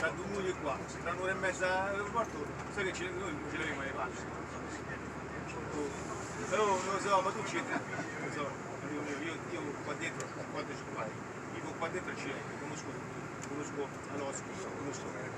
da 2 mogli qua, tra un'ora e mezza dall'aeroporto, sai che noi non ce l'abbiamo le facce. Però non lo so, ma tu c'entri, non lo so, io qua dentro, quando ci vai, vivo qua dentro c'è, conosco all'ospite, conosco.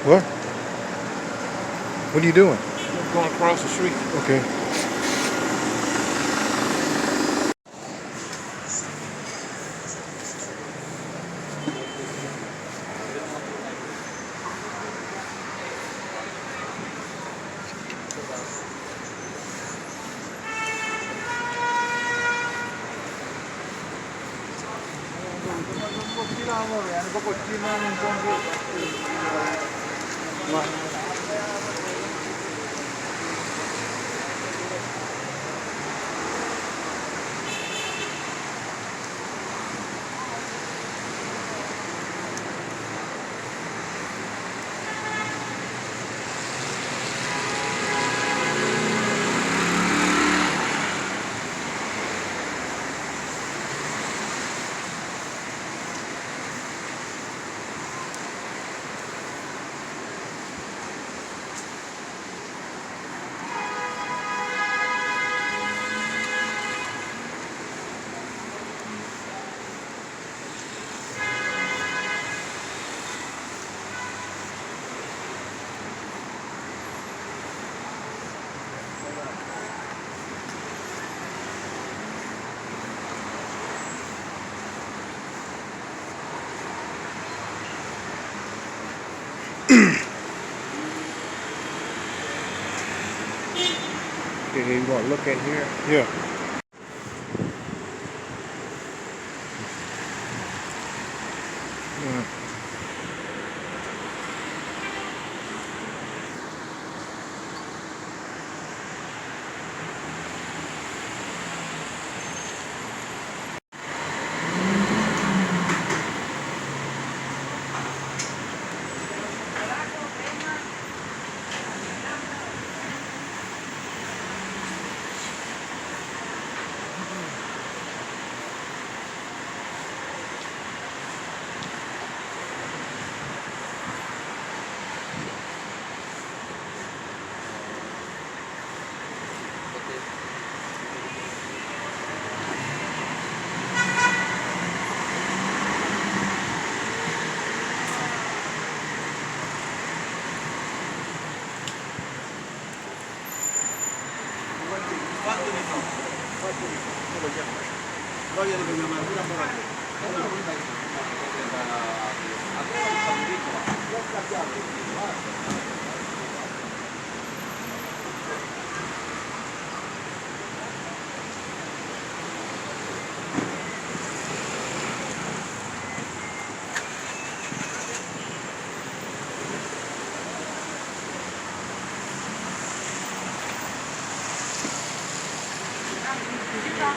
What? What are you doing? I'm going across the street. Okay. You want to look at here? Yeah.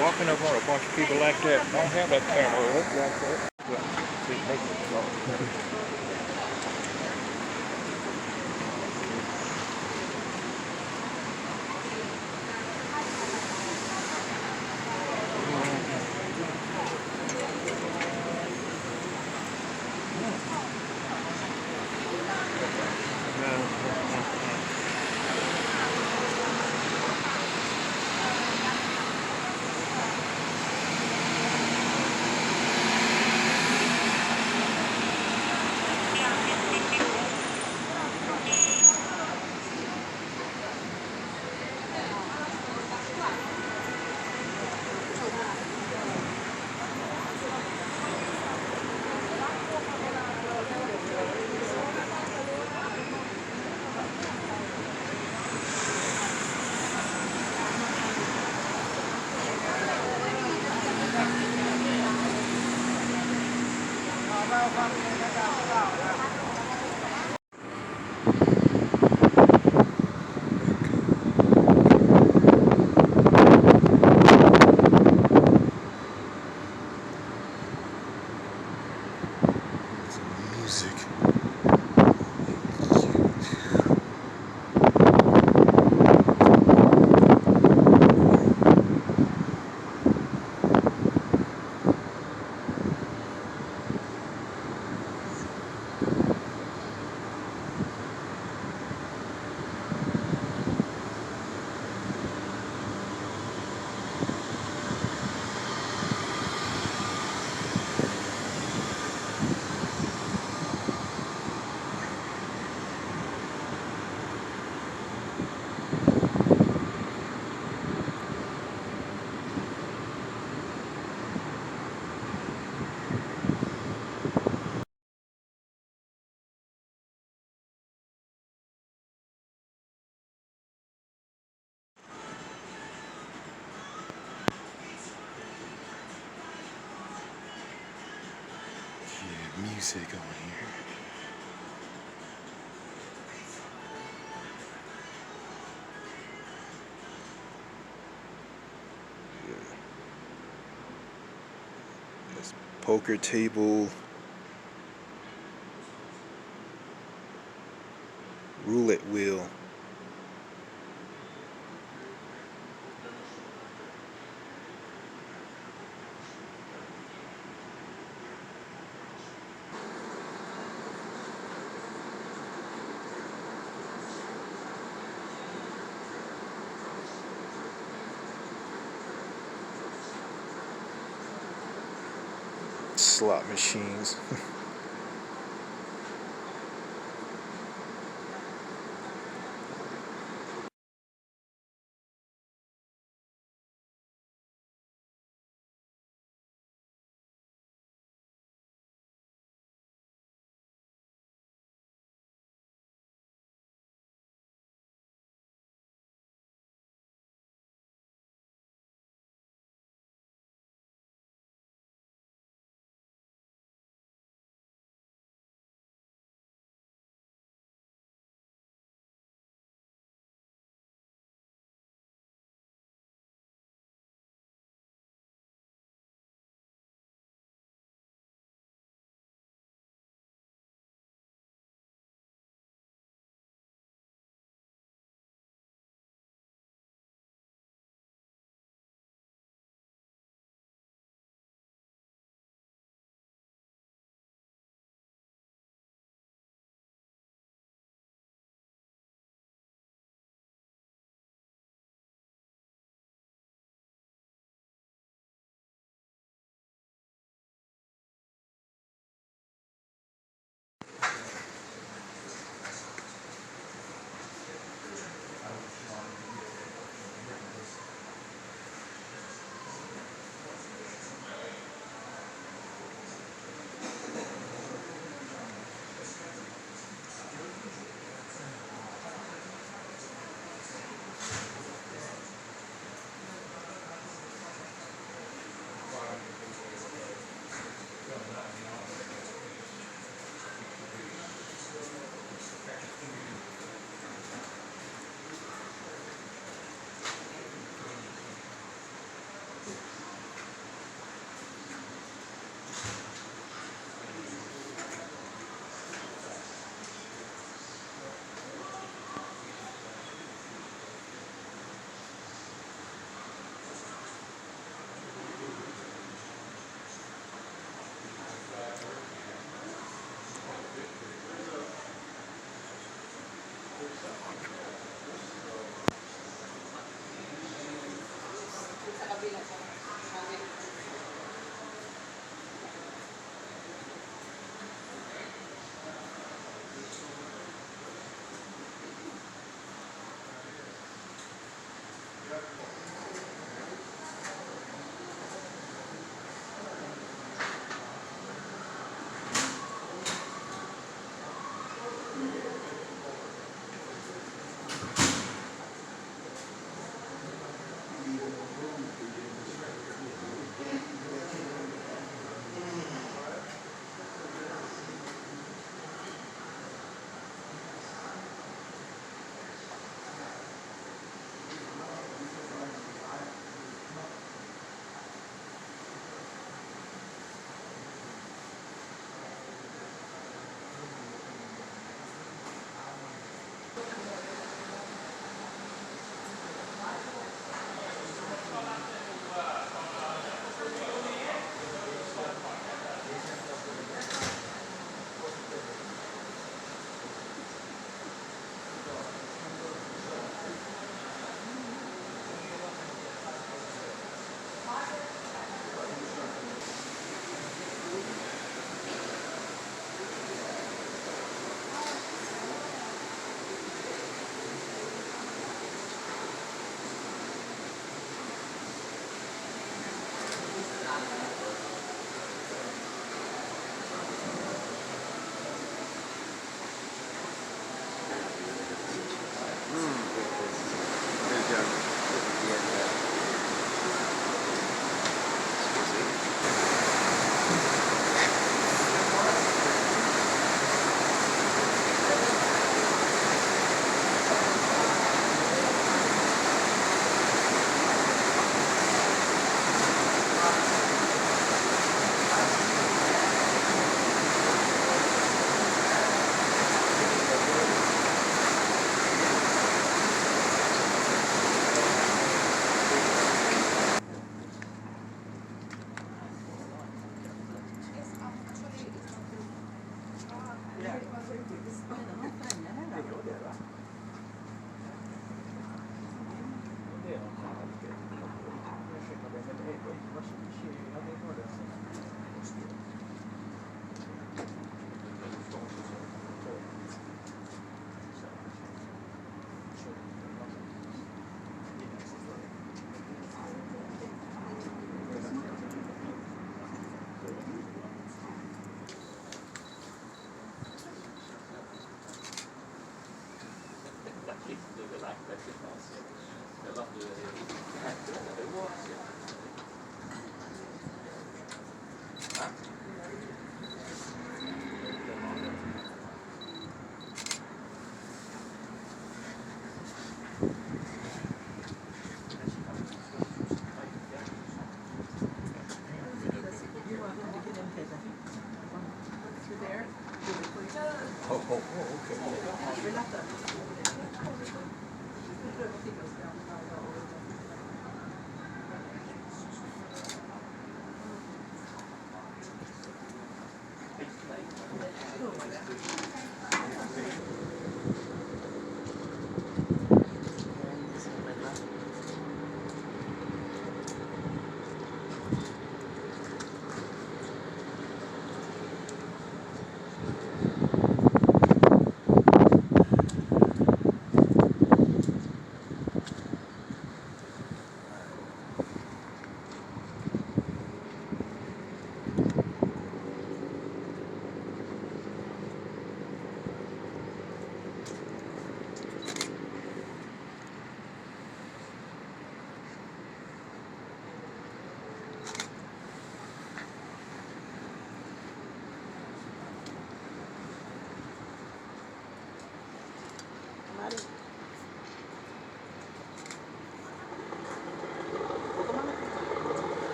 Walking up on a bunch of people like that, don't have that camera up like that. See, make it go. Music. Music on here. Yeah. This poker table, roulette wheel. Slot machines. Oh, okay.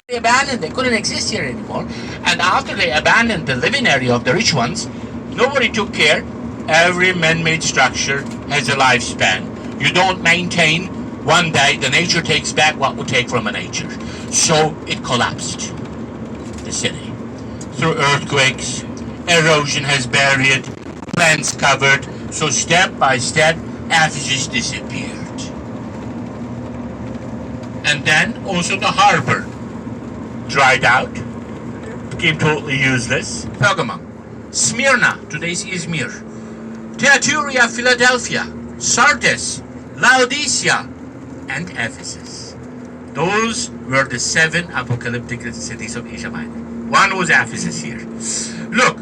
They abandoned, they couldn't exist here anymore. And after they abandoned the living area of the rich ones, nobody took care. Every man-made structure has a lifespan. You don't maintain, one day the nature takes back what we take from a nature. So it collapsed, the city. Through earthquakes, erosion has buried, plants covered, so step by step, Ephesus disappeared. And then also the harbor dried out, became totally useless. Pergamum, Smyrna, today's Izmir, Thyatira, Philadelphia, Sardis, Laodicea, and Ephesus. Those were the 7 apocalyptic cities of Asia Minor. One was Ephesus here. Look,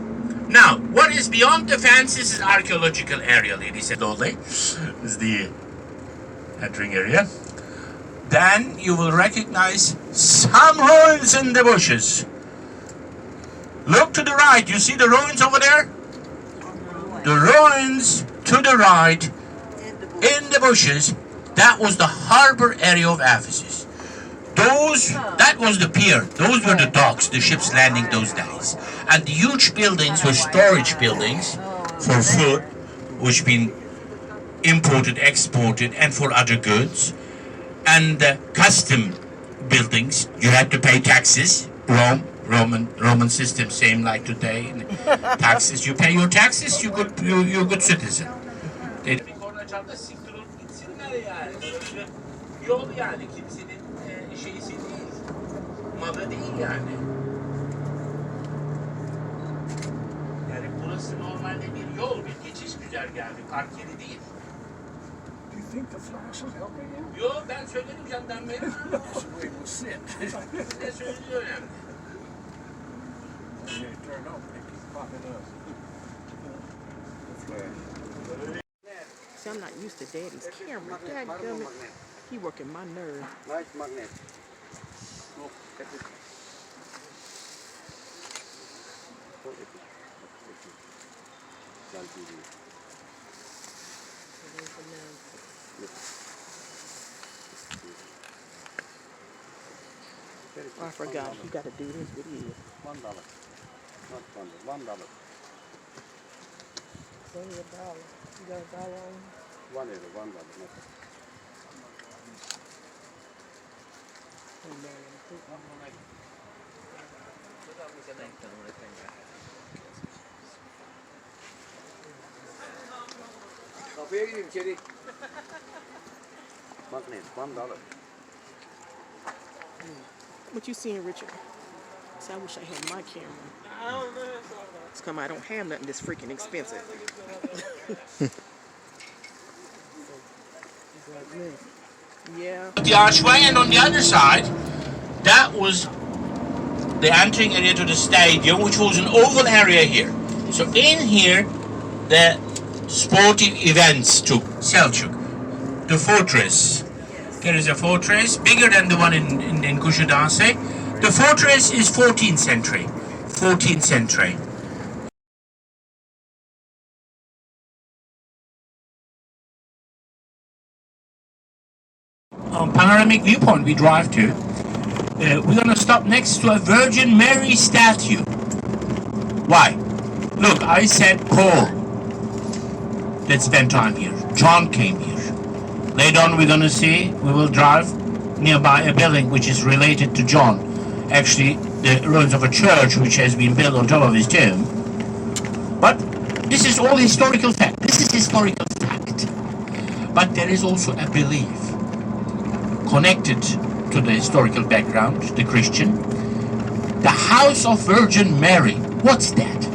now, what is beyond the fence is archaeological area, ladies and gentlemen. This is the entering area. Then you will recognize some ruins in the bushes. Look to the right. You see the ruins over there? The ruins to the right in the bushes, that was the harbor area of Ephesus. That was the pier. Those were the docks, the ships landing those days. And the huge buildings were storage buildings for food, which been imported, exported, and for other goods. And custom buildings, you had to pay taxes. Roman system, same like today. Taxes, you pay your taxes, you're a good citizen. Yol yani, kimsenin şeysi değil, malı değil yani. Yani burası normalde bir yol, bir geçiş güzergahı, park yeri değil. Do you think the flash is helping you? Yo, ben söyledim jandarmaya. That's the way we'll sit. Ne söylediği önemli. When they turn off, they keep popping up. The flash. See, I'm not used to Daddy's camera. Dadgummit, he working my nerve. Nice magnet. Oh, I forgot. You got to do this video. $1. Not $1. $1. It's only $1. You got $1 on? $1. $1. Kapıya gideyim içeri. Magnet $1. What you seeing, Richard? See, I wish I had my camera. It's come I don't have nothing that's freaking expensive. Yeah. The archway, and on the other side, that was the entering area to the stadium, which was an oval area here. So in here, the sporting events took Selçuk, the fortress. There is a fortress bigger than the one in Kuşadası. The fortress is 14th century. 14th century. On panoramic viewpoint we drive to, we're gonna stop next to a Virgin Mary statue. Why? Look, I said Paul that spent time here. John came here. Later on we're gonna see, we will drive nearby a building which is related to John. Actually, the ruins of a church which has been built on top of his tomb. But this is all historical fact. This is historical fact. But there is also a belief connected to the historical background, the Christian. The house of Virgin Mary. What's that?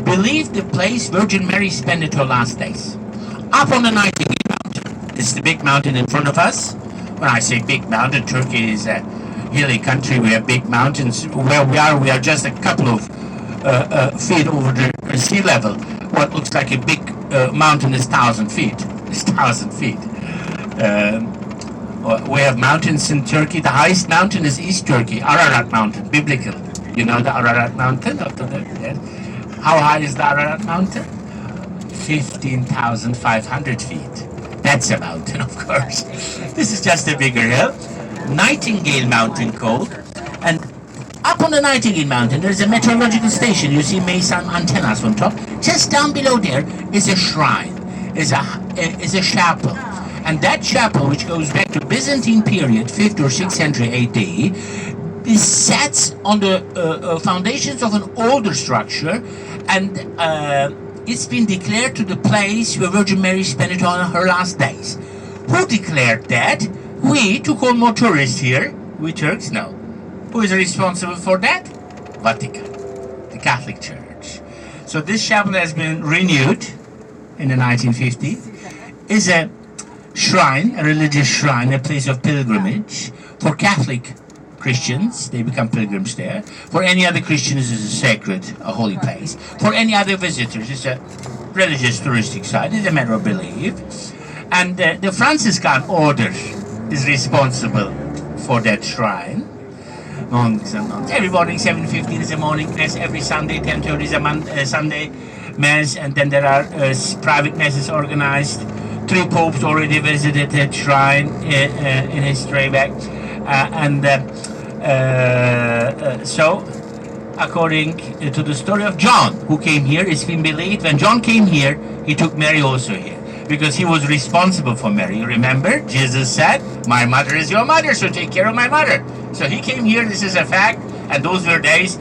Believe the place Virgin Mary spent her last days. Up on the Nightingale Mountain. This is the big mountain in front of us. When I say big mountain, Turkey is a hilly country. We have big mountains. Where we are just a couple of feet over the sea level. What looks like a big mountain is 1,000 feet. It's 1,000 feet. We have mountains in Turkey. The highest mountain is East Turkey, Ararat Mountain, biblical. You know the Ararat Mountain? Yes. How high is the Ararat Mountain? 15,500 feet. That's a mountain, of course. This is just a bigger hill. Nightingale Mountain called. And up on the Nightingale Mountain, there's a meteorological station. You see some antennas on top. Just down below there is a shrine, is a chapel. And that chapel, which goes back to Byzantine period, 5th or 6th century AD, is sets on the foundations of an older structure, and it's been declared to the place where Virgin Mary spent it on her last days. Who declared that? We, to call more tourists here. We Turks? No. Who is responsible for that? Vatican, the Catholic Church. So this chapel has been renewed in the 1950s. Is a shrine, a religious shrine, a place of pilgrimage for Catholic Christians. They become pilgrims there. For any other Christians, it's a sacred, a holy place. For any other visitors, it's a religious touristic site. It's a matter of belief. And the Franciscan order is responsible for that shrine. Monks and nuns. Every morning, 7:15 is a morning mass. Every Sunday, 10:30 is a Sunday mass. And then there are private masses organized. 3 popes already visited that shrine in history back. So, according to the story of John, who came here, it's been believed when John came here, he took Mary also here, because he was responsible for Mary. You remember? Jesus said, "My mother is your mother, so take care of my mother." So he came here, this is a fact, and those were days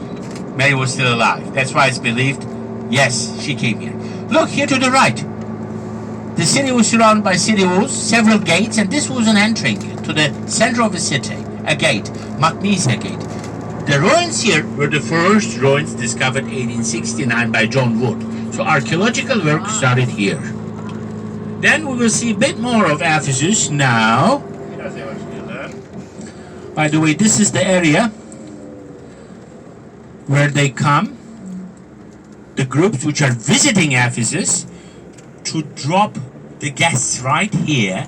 Mary was still alive. That's why it's believed, yes, she came here. Look here to the right. The city was surrounded by city walls, several gates, and this was an entering to the center of the city, a gate, Magnesia Gate. The ruins here were the first ruins discovered 1869 by John Wood. So archaeological work started here. Then we will see a bit more of Ephesus now. By the way, this is the area where they come, the groups which are visiting Ephesus, to drop the guests right here,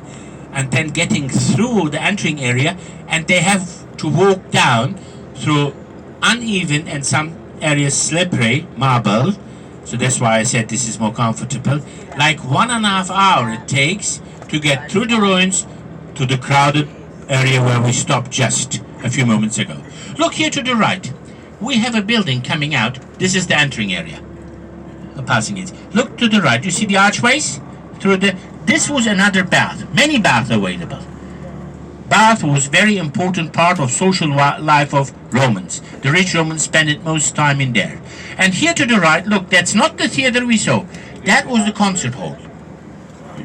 and then getting through the entering area, and they have to walk down through uneven and some areas slippery marble. So that's why I said this is more comfortable. Like 1.5 hours it takes to get through the ruins to the crowded area where we stopped just a few moments ago. Look here to the right. We have a building coming out. This is the entering area. Passing it. Look to the right. You see the archways? This was another bath. Many baths available. Bath was very important part of social life of Romans. The rich Romans spent it most time in there. And here to the right, look, that's not the theater we saw. That was the concert hall.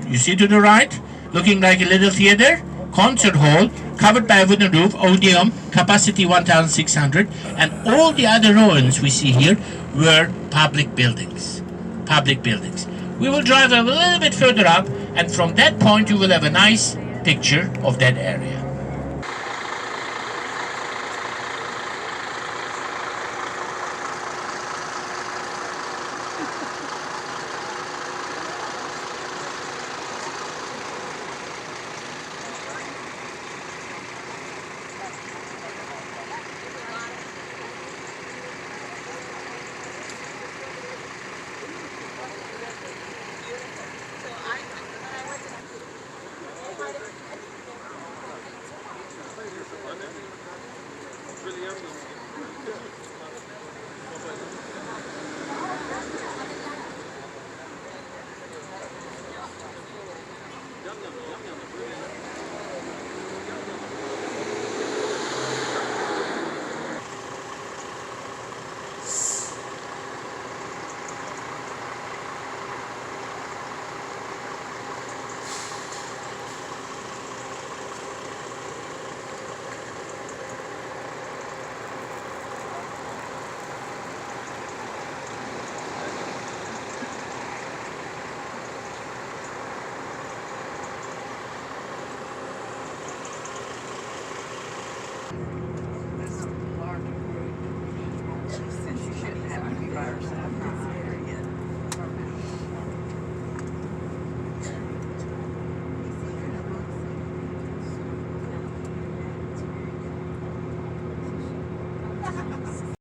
You see to the right? Looking like a little theater? Concert hall, covered by a wooden roof, Odeum, capacity 1,600. And all the other ruins we see here were public buildings. Public buildings. We will drive a little bit further up, and from that point you will have a nice picture of that area.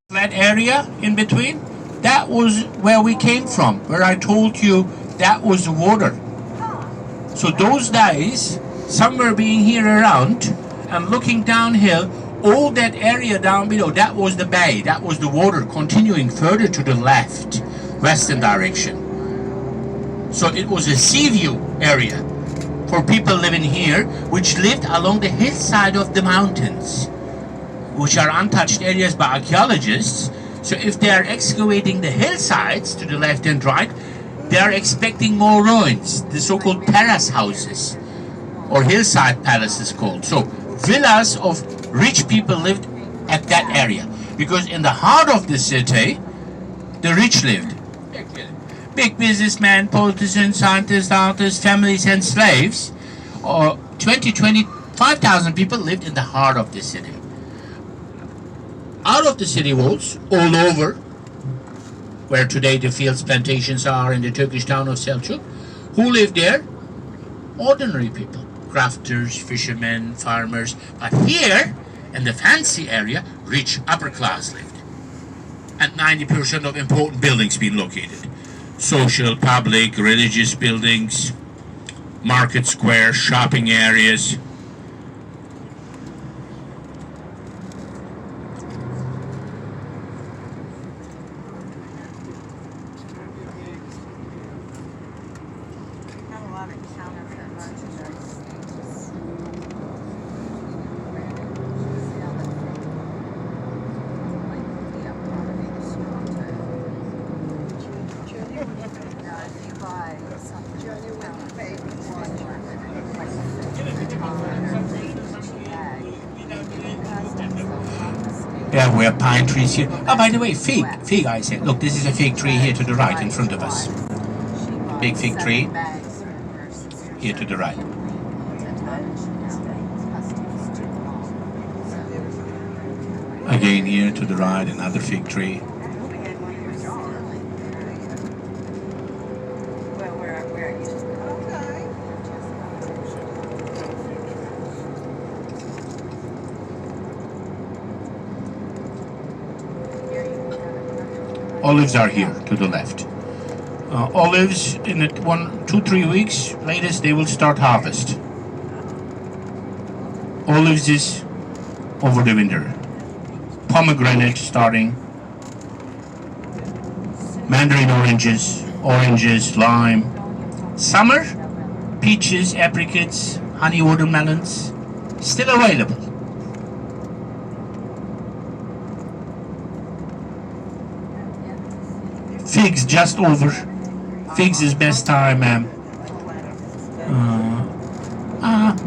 Flat area in between, that was where we came from, where I told you that was the water. So those days, some were being here around and looking downhill, all that area down below, that was the bay, that was the water continuing further to the left, western direction. So it was a sea view area for people living here, which lived along the hillside of the mountains, which are untouched areas by archaeologists. So if they are excavating the hillsides to the left and right, they are expecting more ruins, the so-called terrace houses, or hillside palaces called. So villas of rich people lived at that area, because in the heart of the city, the rich lived. Big businessmen, politicians, scientists, artists, families, and slaves. 25,000 people lived in the heart of the city. Out of the city walls, all over, where today the fields plantations are in the Turkish town of Selçuk, who lived there? Ordinary people, crafters, fishermen, farmers. But here, in the fancy area, rich upper class lived. And 90% of important buildings being located. Social, public, religious buildings, market squares, shopping areas. Yeah, we have pine trees here. Oh, by the way, fig. Fig, I said. Look, this is a fig tree here to the right in front of us. Big fig tree here to the right. Again here to the right, another fig tree. Olives are here to the left. Olives in 2-3 weeks latest they will start harvest. Olives is over the winter. Pomegranate starting. Mandarin oranges, lime. Summer, peaches, apricots, honey watermelons, still available. Figs just over. Figs is best time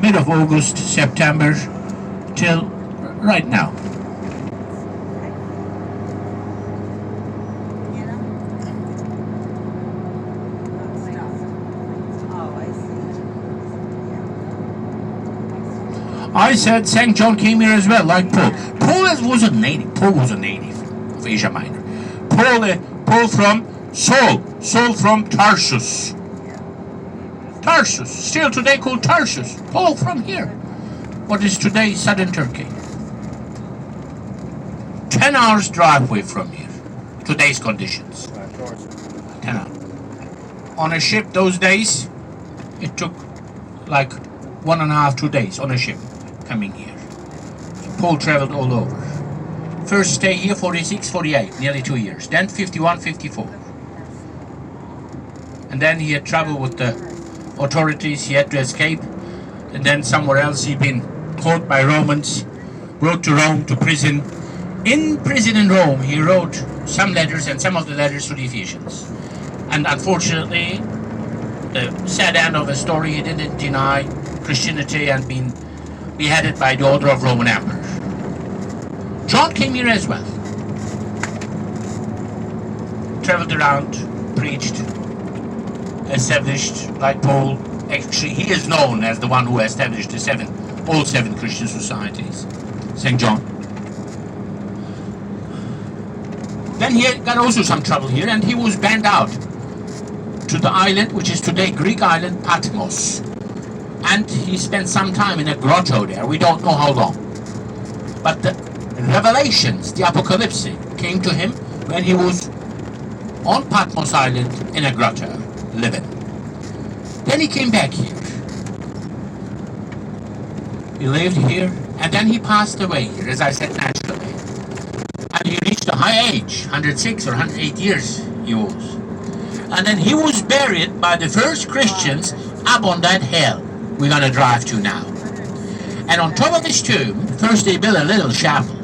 mid of August, September till right now. I said St. John came here as well, like Paul. Paul was a native. Paul was a native of Asia Minor. Paul from Saul from Tarsus. Tarsus, still today called Tarsus. Paul from here. What is today southern Turkey? 10 hours drive away from here. Today's conditions. 10 hours. On a ship those days, it took like 1.5-2 days on a ship coming here. Paul traveled all over. First stay here 46, 48, nearly 2 years. Then 51, 54. And then he had trouble with the authorities. He had to escape. And then somewhere else he'd been caught by Romans, brought to Rome, to prison. In prison in Rome, he wrote some letters, and some of the letters to the Ephesians. And unfortunately, the sad end of the story, he didn't deny Christianity and been beheaded by the order of Roman Emperor. John came here as well. Traveled around, preached, established, like Paul. Actually, he is known as the one who established all seven Christian societies. St. John. Then he got also some trouble here, and he was banned out to the island, which is today Greek island, Patmos. And he spent some time in a grotto there. We don't know how long. But the revelations, the apocalypse, came to him when he was on Patmos Island in a grotto, living. Then he came back here. He lived here, and then he passed away here, as I said, naturally. And he reached a high age, 106 or 108 years he was. And then he was buried by the first Christians up on that hill we're going to drive to now. And on top of his tomb, first they built a little chapel.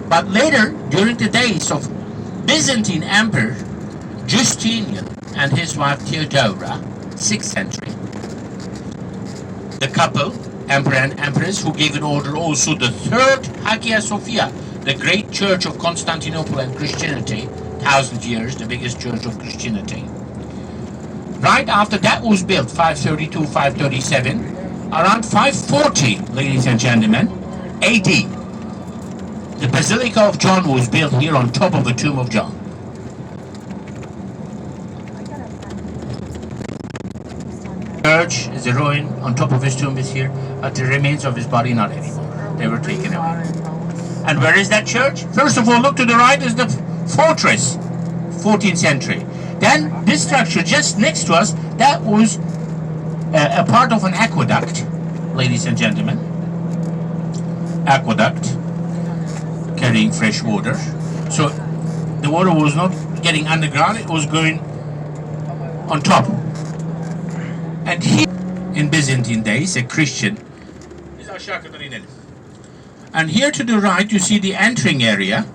But later, during the days of Byzantine Emperor Justinian and his wife Theodora, 6th century, the couple, Emperor and Empress, who gave an order also the third Hagia Sophia, the great church of Constantinople and Christianity, 1,000 years, the biggest church of Christianity. Right after that was built, 532, 537, around 540, ladies and gentlemen, AD, the Basilica of John was built here on top of the tomb of John. Church is a ruin, on top of his tomb is here, but the remains of his body not anymore. They were taken away. And where is that church? First of all, look to the right is the fortress, 14th century. Then this structure just next to us, that was a part of an aqueduct, ladies and gentlemen. Aqueduct, carrying fresh water. So the water was not getting underground, it was going on top. And here, in Byzantine days, a Christian, and here to the right you see the entering area,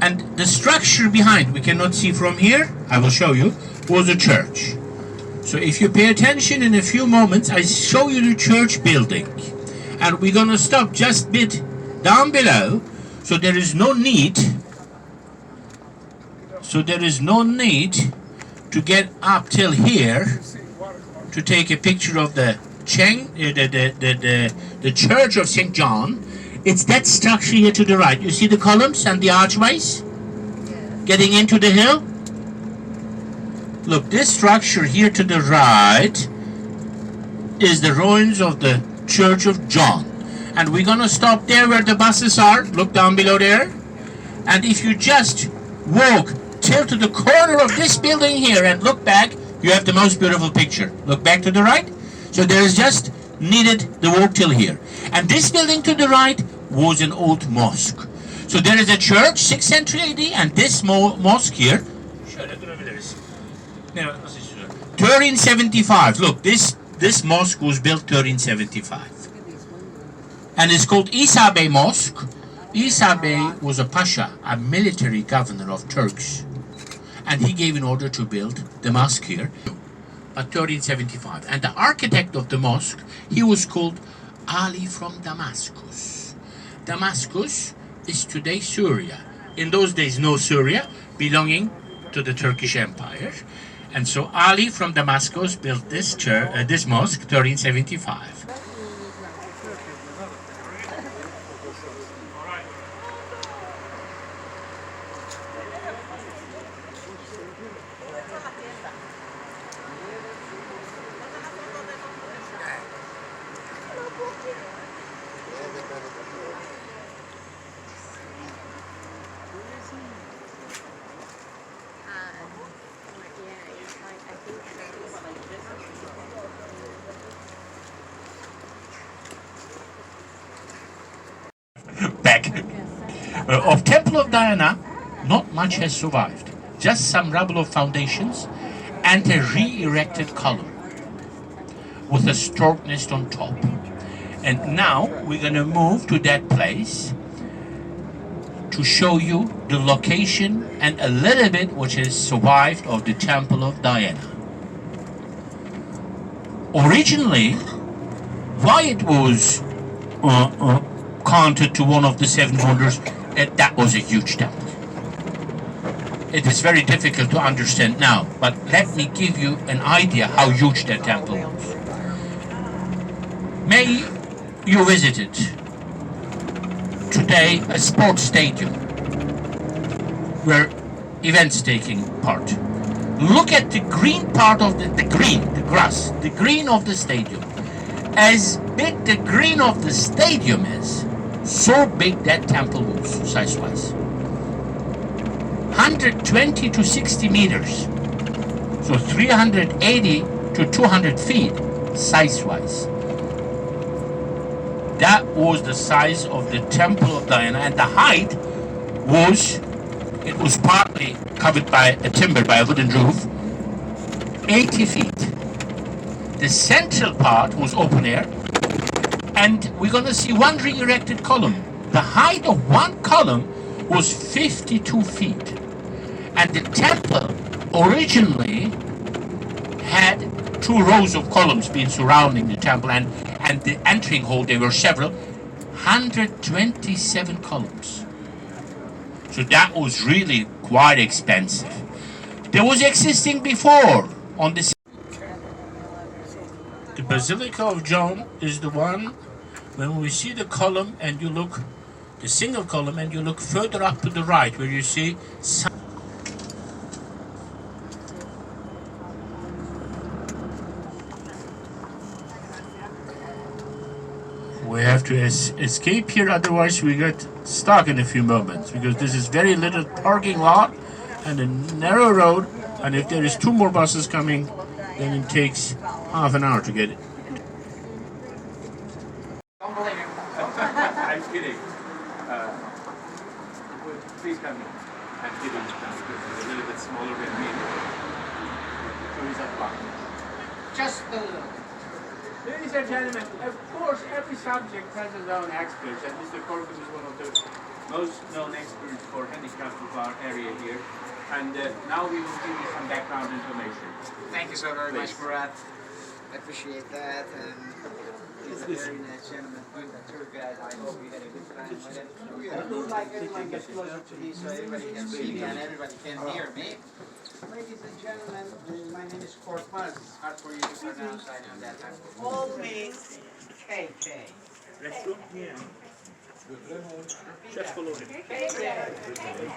and the structure behind, we cannot see from here, I will show you, was a church. So if you pay attention in a few moments, I show you the church building, and we're gonna stop just a bit down below, so there is no need to get up till here to take a picture of the church of St. John. It's that structure here to the right. You see the columns and the archways getting into the hill? Look, this structure here to the right is the ruins of the Church of John. And we're gonna stop there where the buses are. Look down below there. And if you just walk till to the corner of this building here and look back, you have the most beautiful picture. Look back to the right. So there is just needed the walk till here. And this building to the right was an old mosque. So there is a church, 6th century AD, and this mosque here, 1375. Look, this mosque was built 1375. And it's called Isa Bey Mosque. Isa Bey was a pasha, a military governor of Turks. And he gave an order to build the mosque here, 1375. And the architect of the mosque, he was called Ali from Damascus. Damascus is today Syria. In those days, no Syria, belonging to the Turkish Empire. And so Ali from Damascus built this mosque, 1375. Back. Of Temple of Diana, not much has survived. Just some rubble of foundations and a re-erected column with a stork nest on top. And now we're going to move to that place to show you the location and a little bit which has survived of the Temple of Diana. Originally, why it was counted to one of the 7 wonders, that was a huge temple. It is very difficult to understand now, but let me give you an idea how huge that temple was. May you visit it. Today, a sports stadium where events taking part. Look at the green part of the grass, the green of the stadium. As big the green of the stadium is, so big that temple was, size-wise. 120 to 60 meters. So 380 to 200 feet, size-wise. That was the size of the temple of Diana, and the height was, it was partly covered by a timber, by a wooden roof, 80 feet. The central part was open air, and we're going to see one re-erected column. The height of one column was 52 feet. And the temple originally had 2 rows of columns being surrounding the temple, and the entering hall, there were several, 127 columns. So that was really quite expensive. There was existing before on the Basilica of John is the one when we see the column and you look, the single column, and you look further up to the right where you see we have to escape here, otherwise we get stuck in a few moments, because this is very little parking lot and a narrow road, and if there is 2 more buses coming, then it takes half an hour to get it. I'm kidding. Please come in. I'm kidding. It's a little bit smaller than me. So he's up back. Just a little. Ladies and gentlemen, of course, every subject has its own experts, and Mr. Corpus is one of the most known experts for handicapped of our area here. And now we will give you some background information. Thank you so very Please. much, Murat. I appreciate that. And he's a very nice gentleman, good tour guide. I hope we had a good time with him. I would like everyone to get closer to me so everybody can see me and everybody can hear me. Ladies and gentlemen, my name is Corpus. It's hard for you to pronounce. I know that. Always KK. Let's go. Yeah. Just follow him. KK.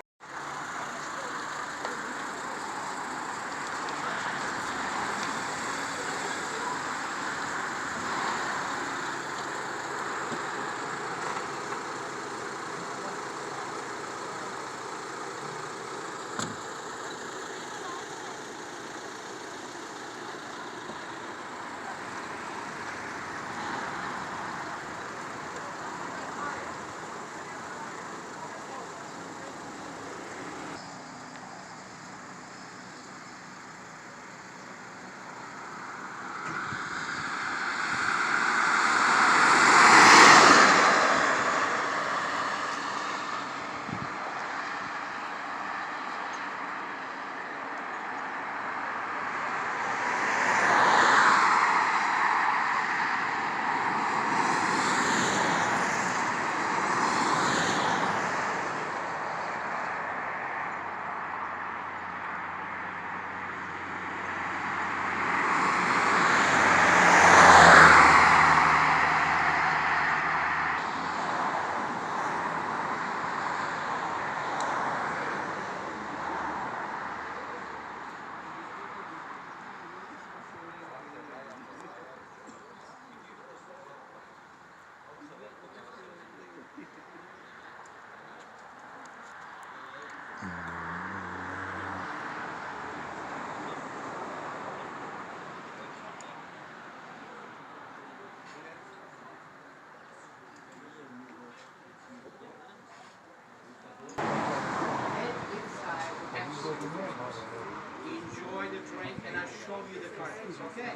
Enjoy the drink and I'll show you the cartons, okay?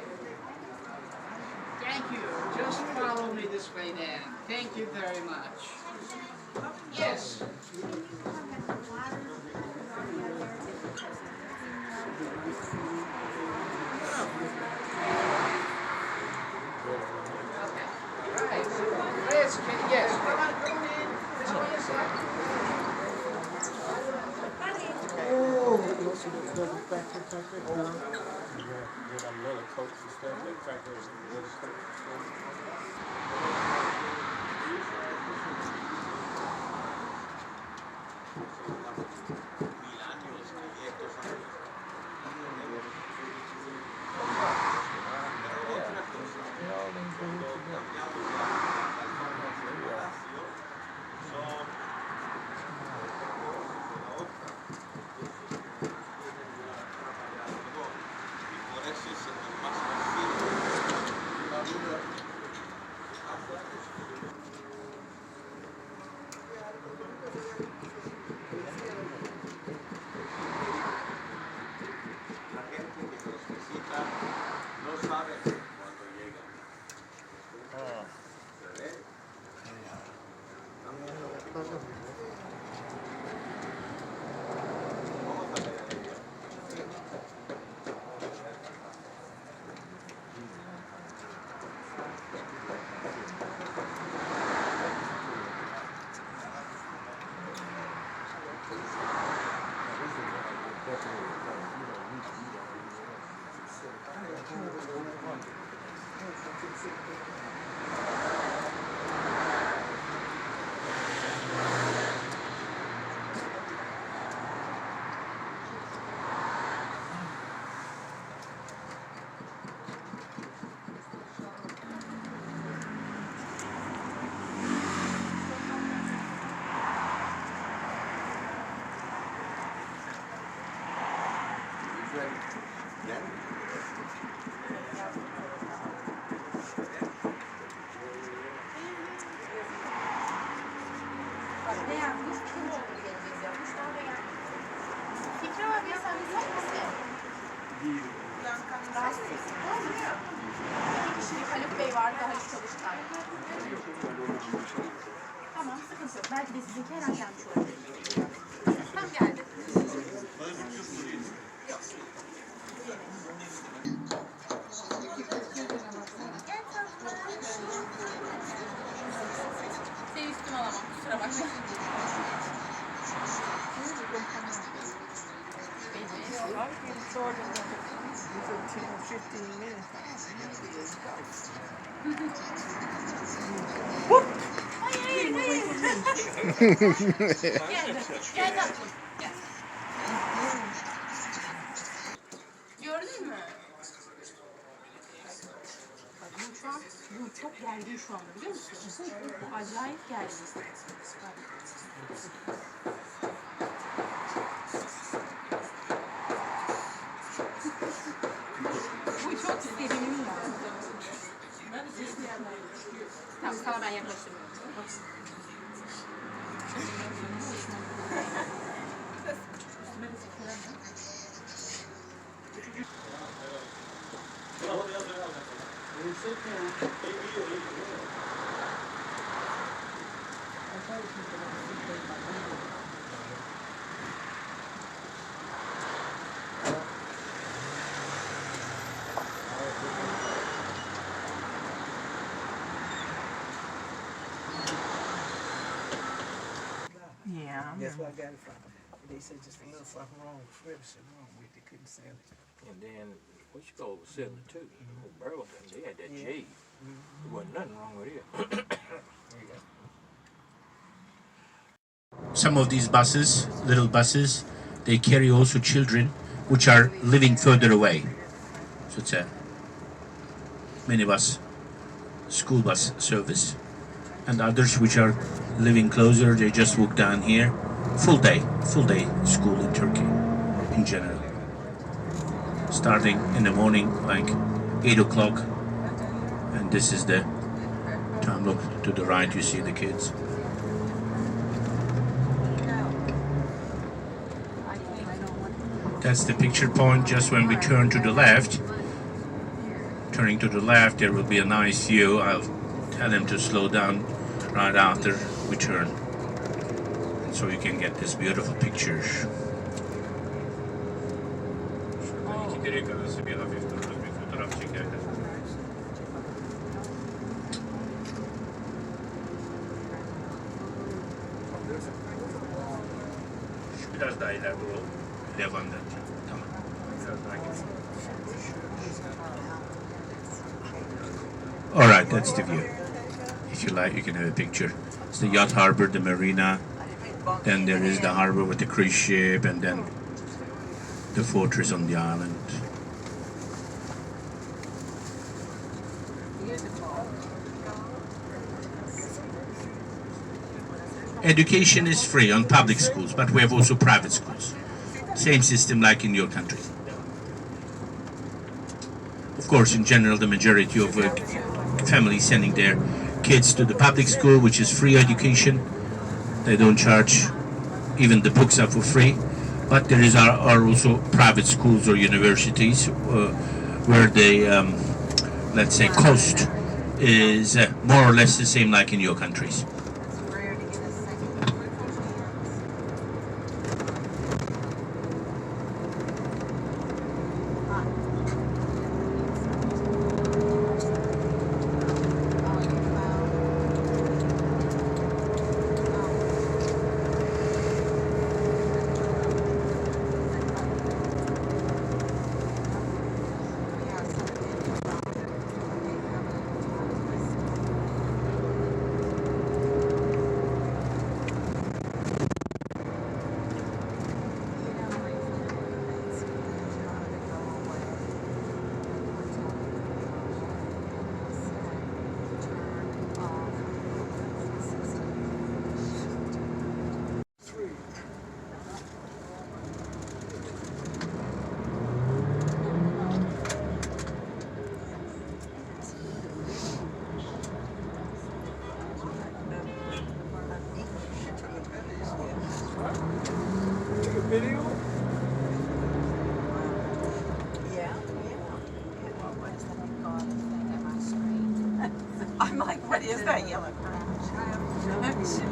Thank you. Just follow me this way then. Thank you very much. Yes. Right. Yes. Yes. Come on, go in. Enjoy yourself. Fikri abi ya sen müsait misin? Rahatsız. İki kişilik Haluk Bey var da Haluk Çalışkan. Tamam sıkıntı yok. Belki de sizinki her an gelmiş olabilir. Tam geldi. Seni üstüme alamam. Kusura bakma. Hayır, hayır. Gel tatlım. Gel. Gördün mü? Bu şu an bu çok gergin şu anda biliyor musun? Acayip gergin. Bu çok sevimli ya. Tamam sana ben yaklaştırıyorum. Yeah. That's where I got it from. They said just a little something wrong with Ferguson, wrong with it. They couldn't sell it. And then what you call it was 72. Burlington, they had that G. There wasn't nothing wrong with it. There you go. Some of these buses, little buses, they carry also children which are living further away. So it's a minibus, school bus service. And others which are living closer, they just walk down here. Full day school in Turkey in general. Starting in the morning like 8 o'clock, and this is the time. Look to the right, you see the kids. That's the picture point. Just when we turn to the left, turning to the left, there will be a nice view. I'll tell them to slow down right after we turn, so you can get this beautiful picture. Şu biraz daha ileride o Levan'da. Tamam. Biraz daha gitsin. All right, that's the view. If you like, you can have a picture. It's the yacht harbor, the marina. Then there is the harbor with the cruise ship, and then the fortress on the island. Education is free on public schools, but we have also private schools. Same system like in your country. Of course, in general, the majority of families sending their kids to the public school, which is free education. They don't charge, even the books are for free. But there are also private schools or universities where the, let's say, cost is more or less the same like in your countries. is that yellow crab? Jeez.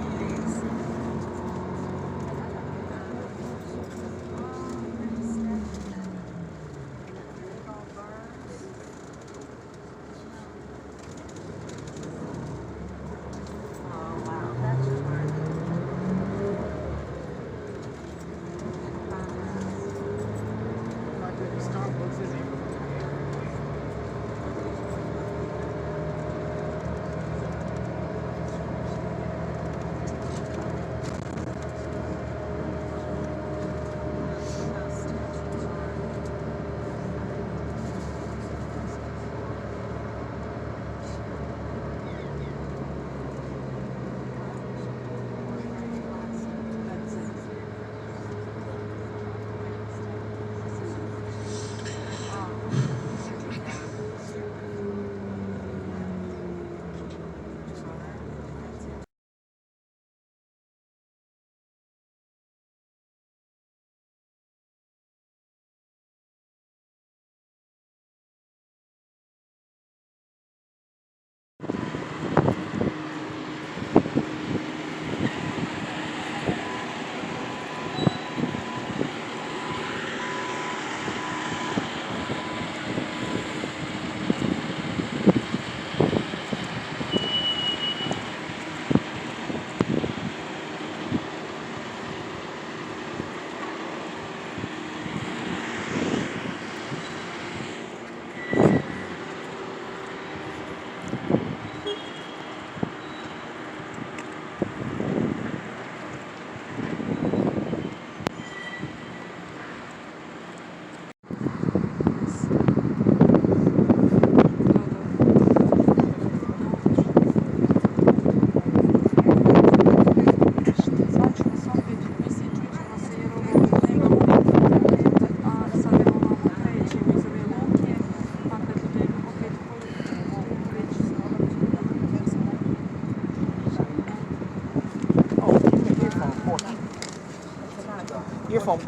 Earphone.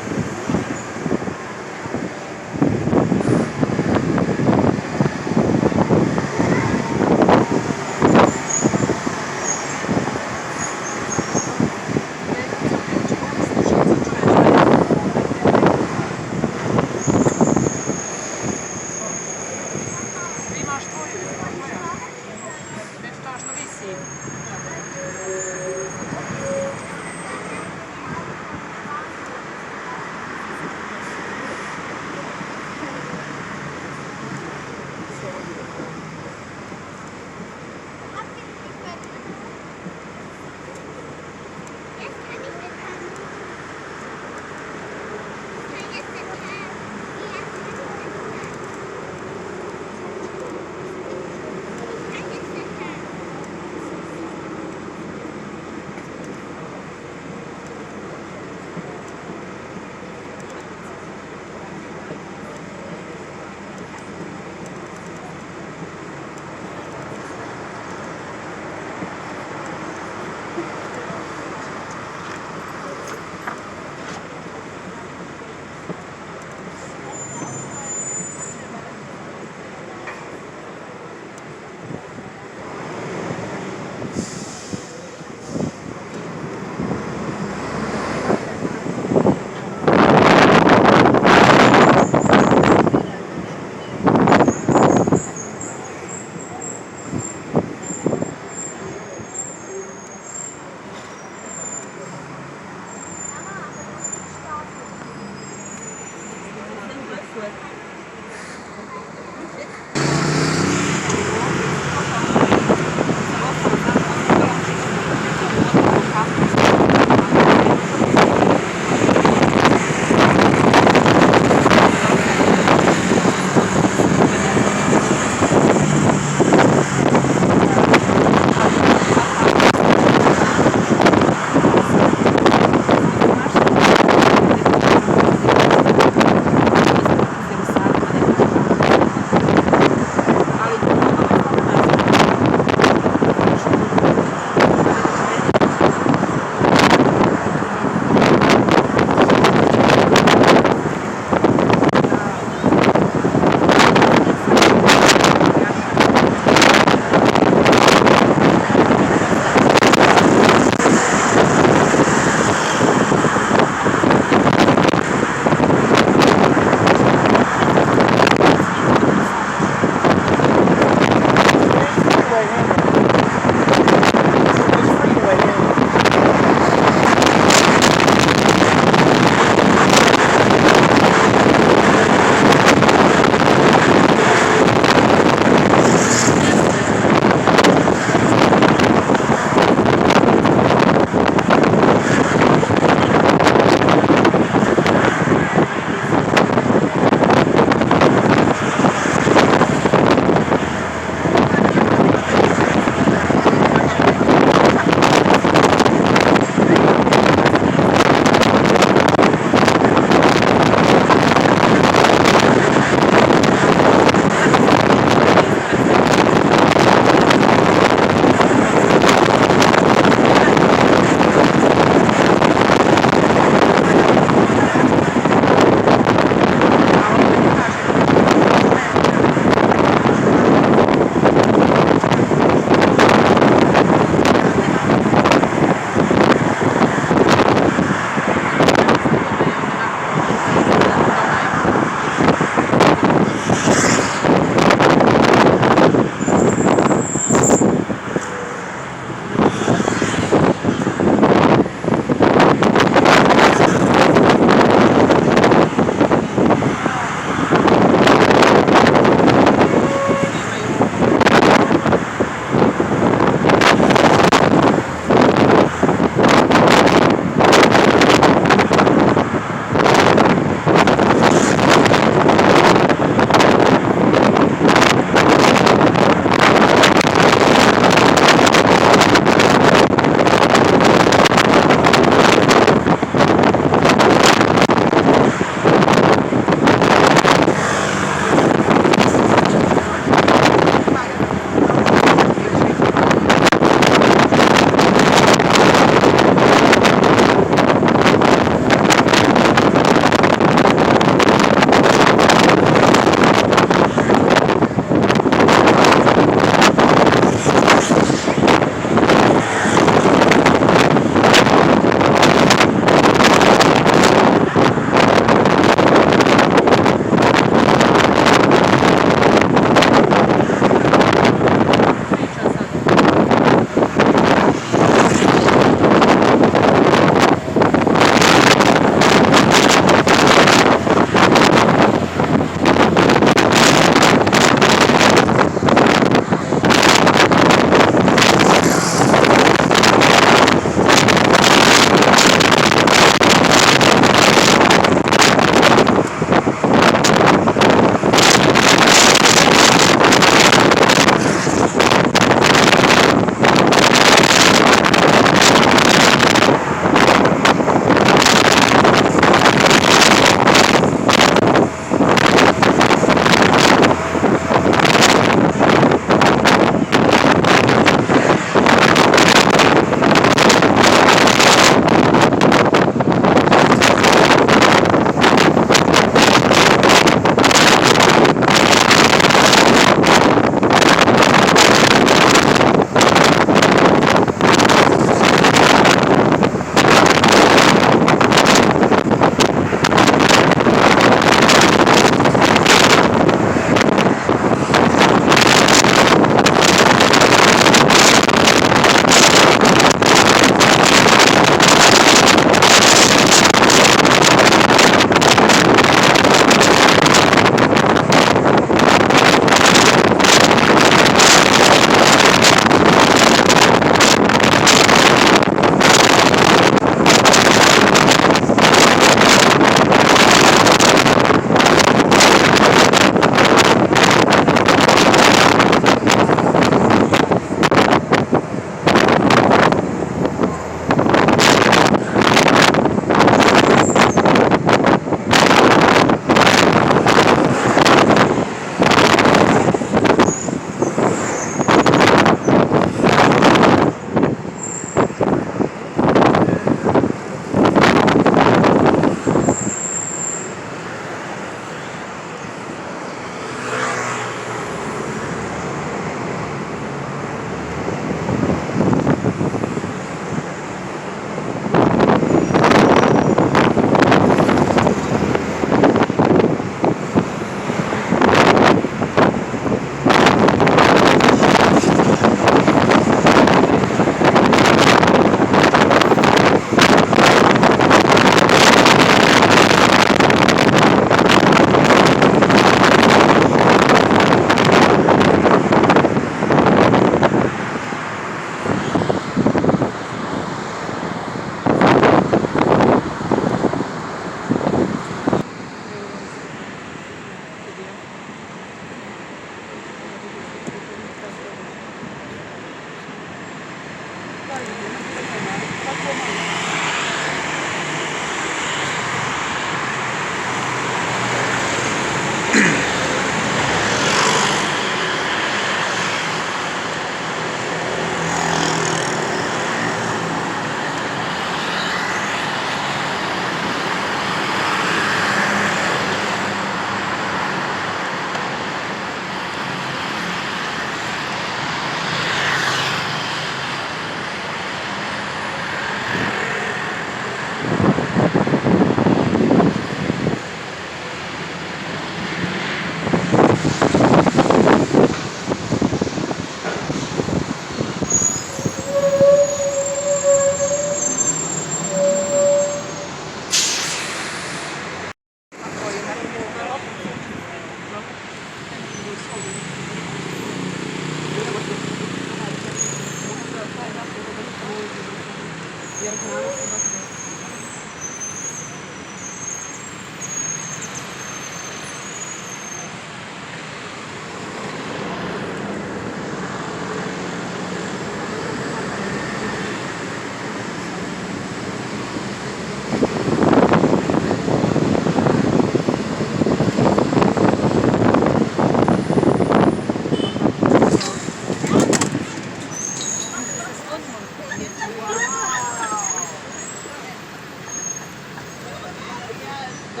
Ja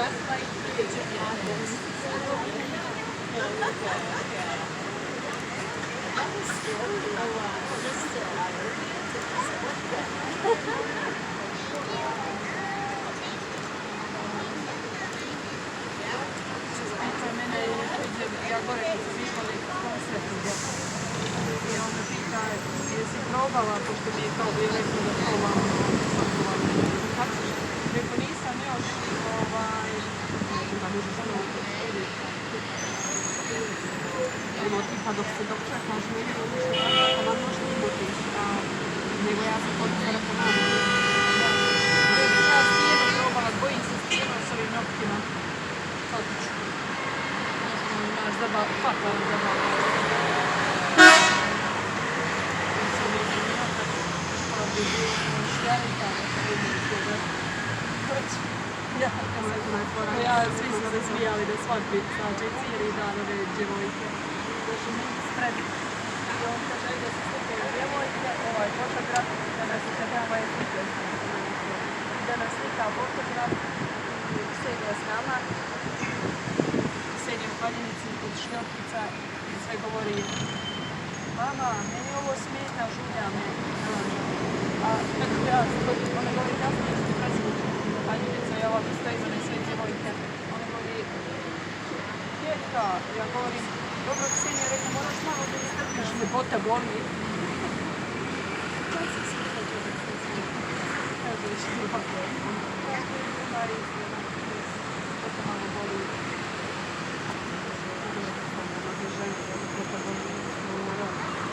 gore kad su imali koncertu i on me pita jesi probala, pošto mi je kao bio rekao da probam kako ćeš? Rekao nisam još da možeš ono ono tipa dok čekaš ne vidim ništa pa vam još ne motiš nego ja sam podnosla rekao nama ja sam jedno probala, bojim se jedno s ovim noktima otiću naš zabav, fatalan zabav. Ja, svi smo se smijali da svaki, znači cijeli dan ove djevojke. Došli mi spredi. I on kaže, ajde se slikaju djevojke, fotograf, da nas se treba je slike. Da nas slika fotograf i sedje s nama. Sedi u haljinici kod šljopkica i sve govori mama, meni ovo smeta, žulja me. A tako ja, ona govori, ja sam nešto predsjednička haljinica, ja ovako stoji za ne sve djevojke. Ona govori, djetka, ja govorim, dobro Ksenija, rekao, moraš malo da istrpiš, ljepota boli. Kad se smeta djevojke, kažeš, ljepota boli. Ljepota malo boli.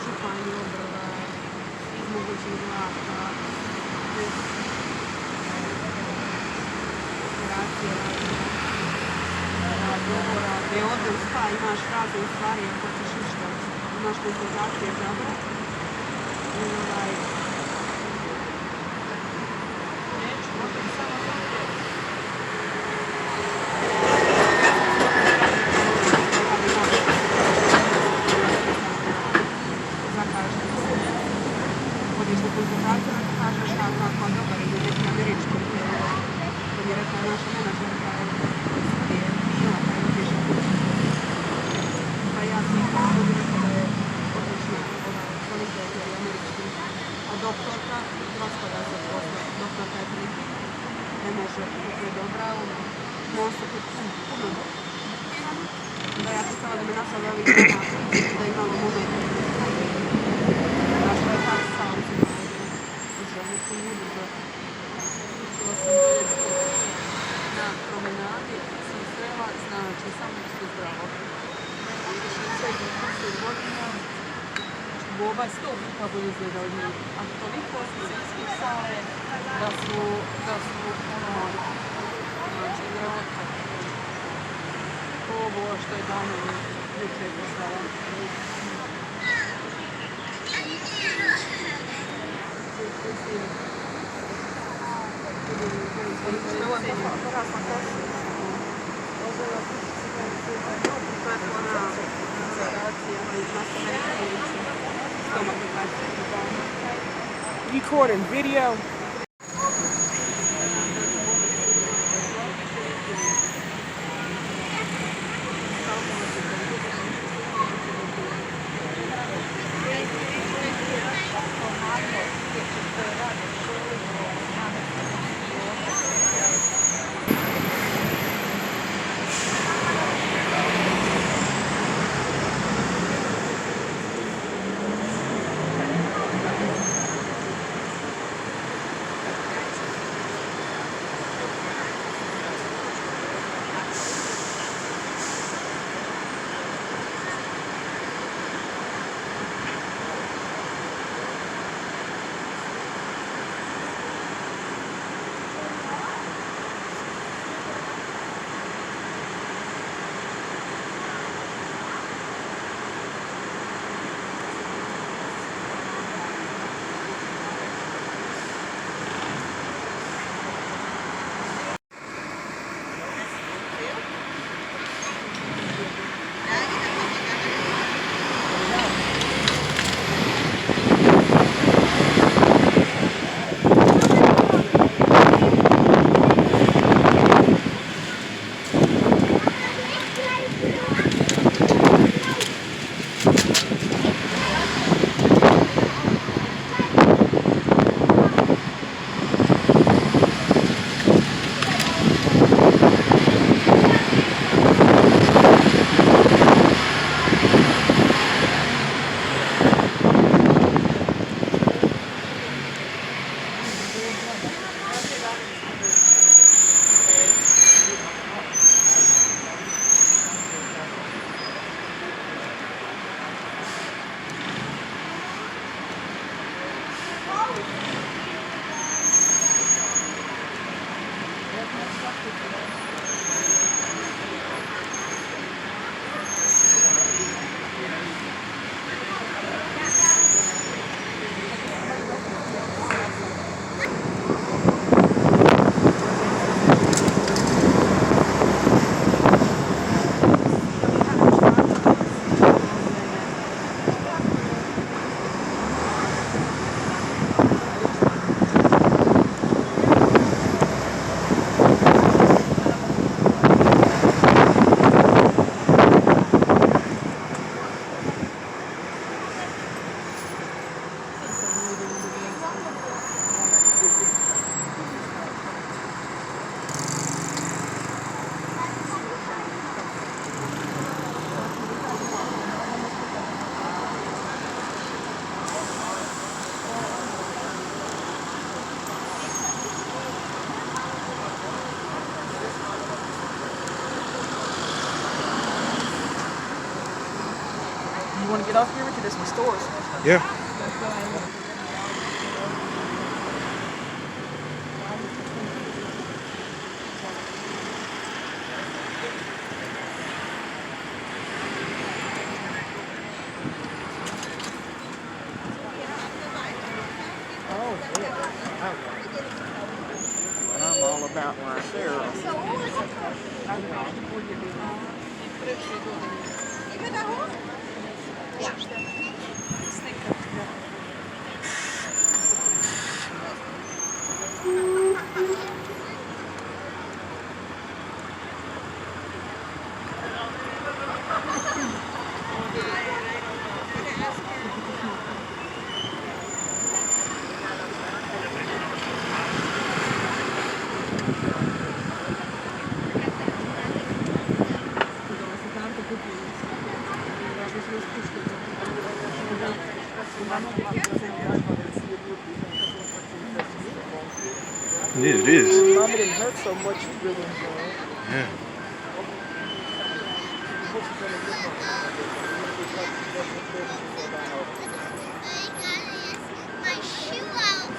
Županju, obrva, izmogućih zlaka, operacije govora, gdje ovdje u spa imaš razne stvari, ako ćeš išta, imaš konsultacije žabra i neću, možda samo ovdje. Da ja pisala da me našla velika da imamo moment našla je tak sam ženu sam ubrzo učila sam na promenadi sam srela znači samo su zdravo 60 godina boba 100 puta bolje izgleda od njih a toliko su se ispisale da su ono znači vjerojatno ovo što je dano juče poslala. Recording video. You want to get off here, Richard? There's some stores. Yeah. Oh, yeah. I'm all about my share. It is. Mom didn't hurt so much. You really enjoyed it. Yeah. My shoe out.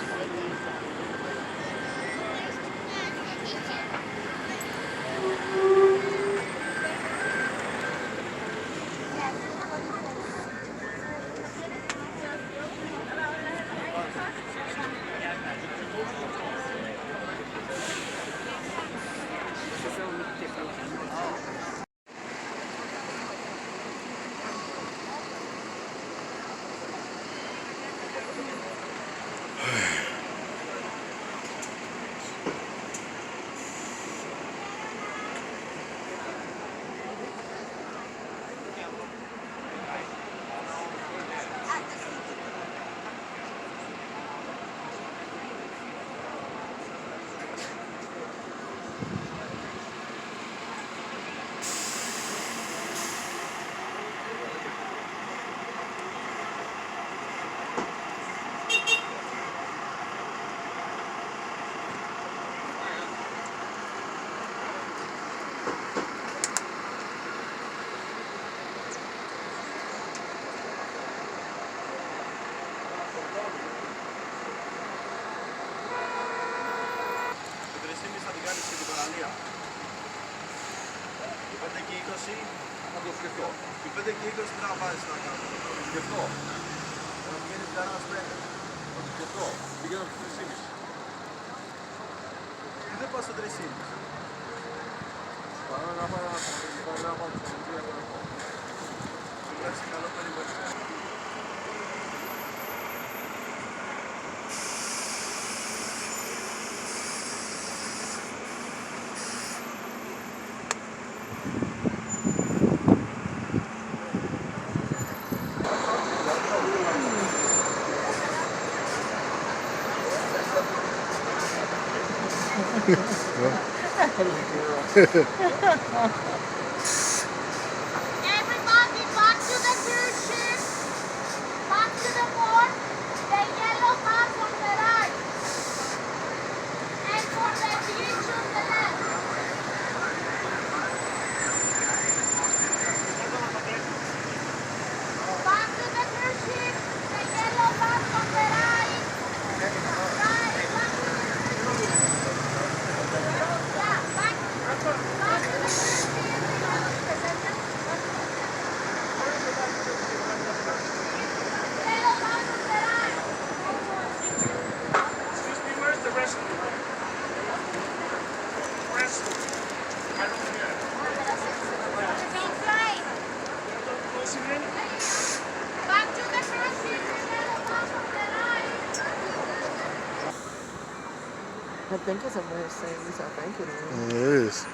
Everybody back to the cruise ship. Back to the port. The yellow mark on the right. And for the beach on the left. Back to the cruise ship. The yellow mark on the right. Right. Back to the cruise ship. Yeah, back to think it's a Mercedes. I think it is. It is.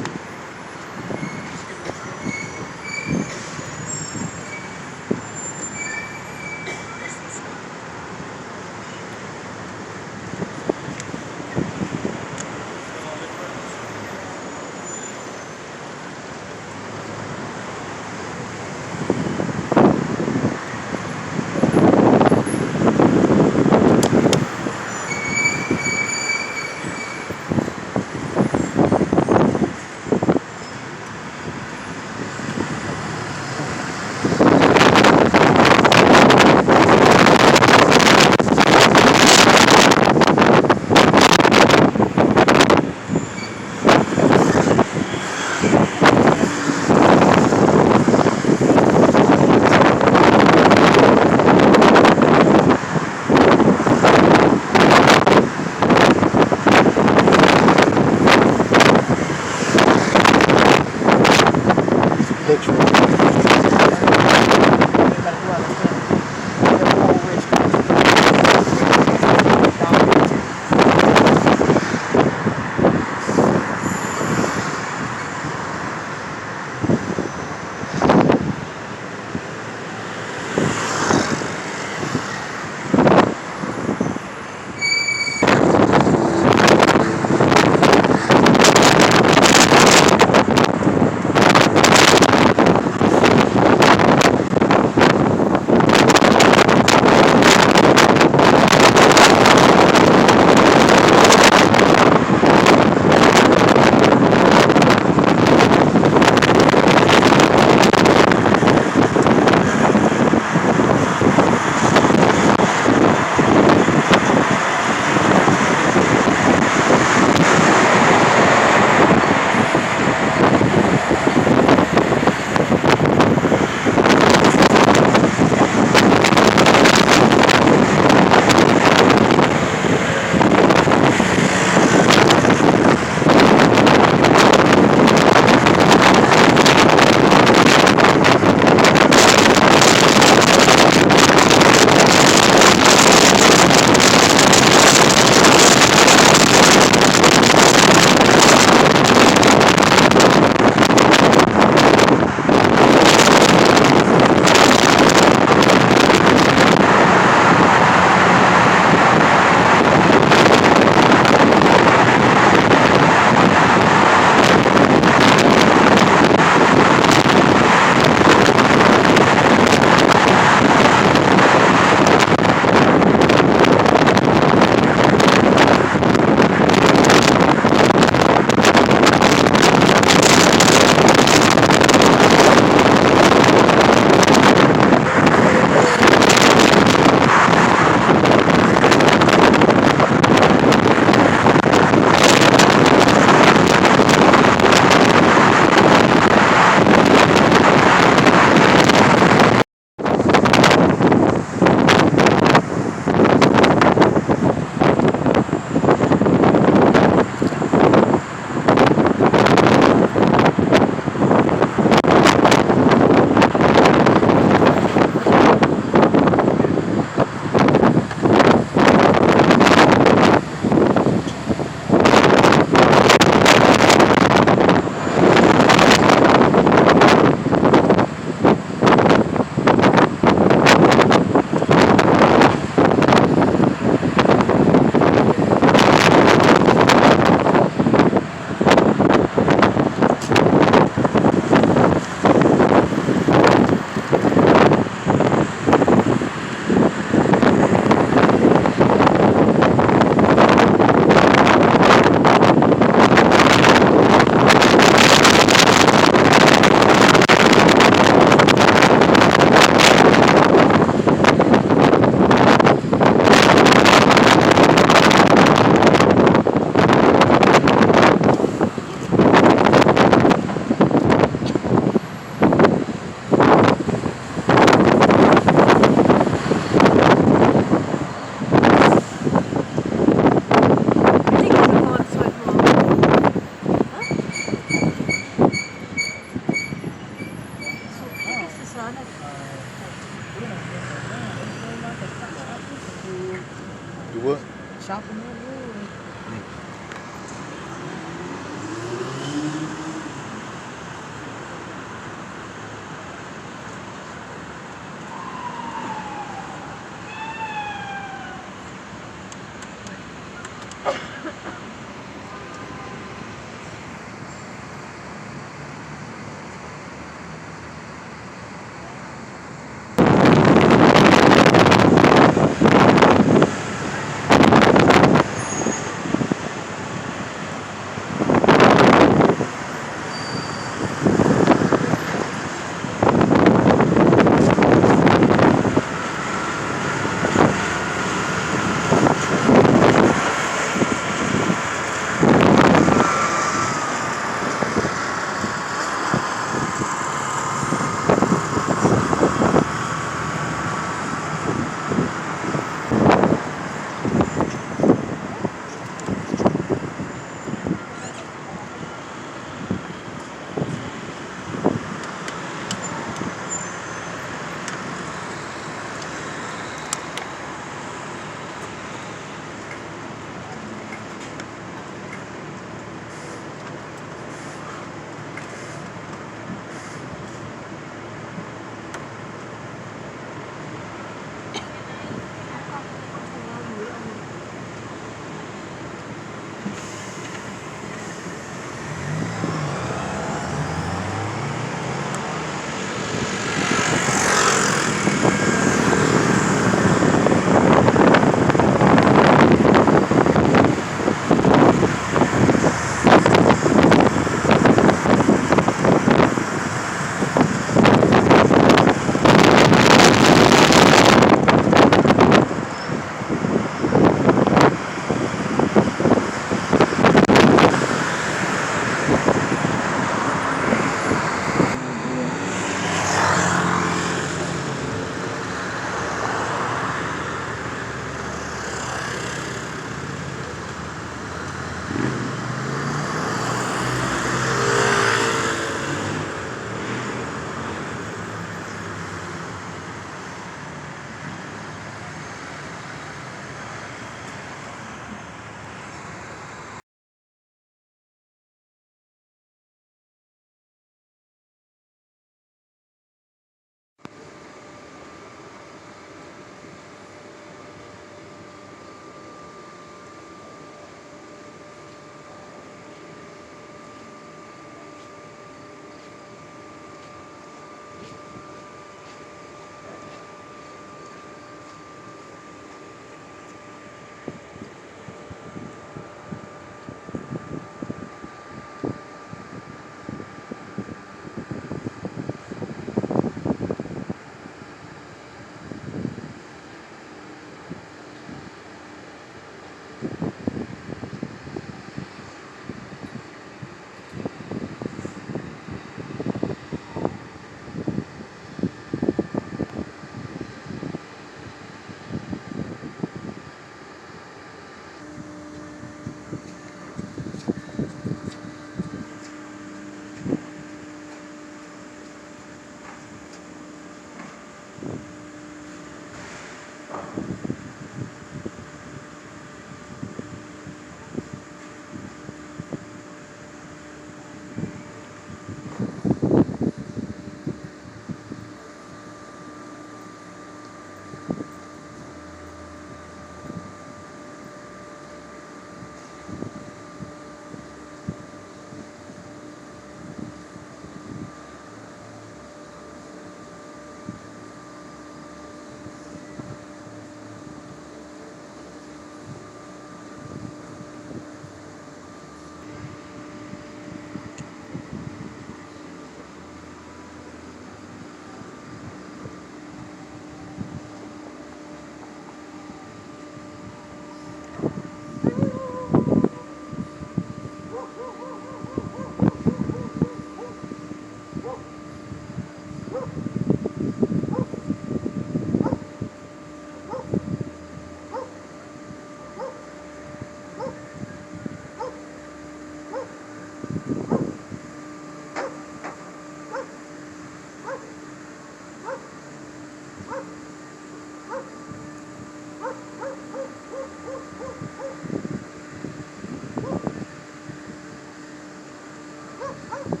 Oh!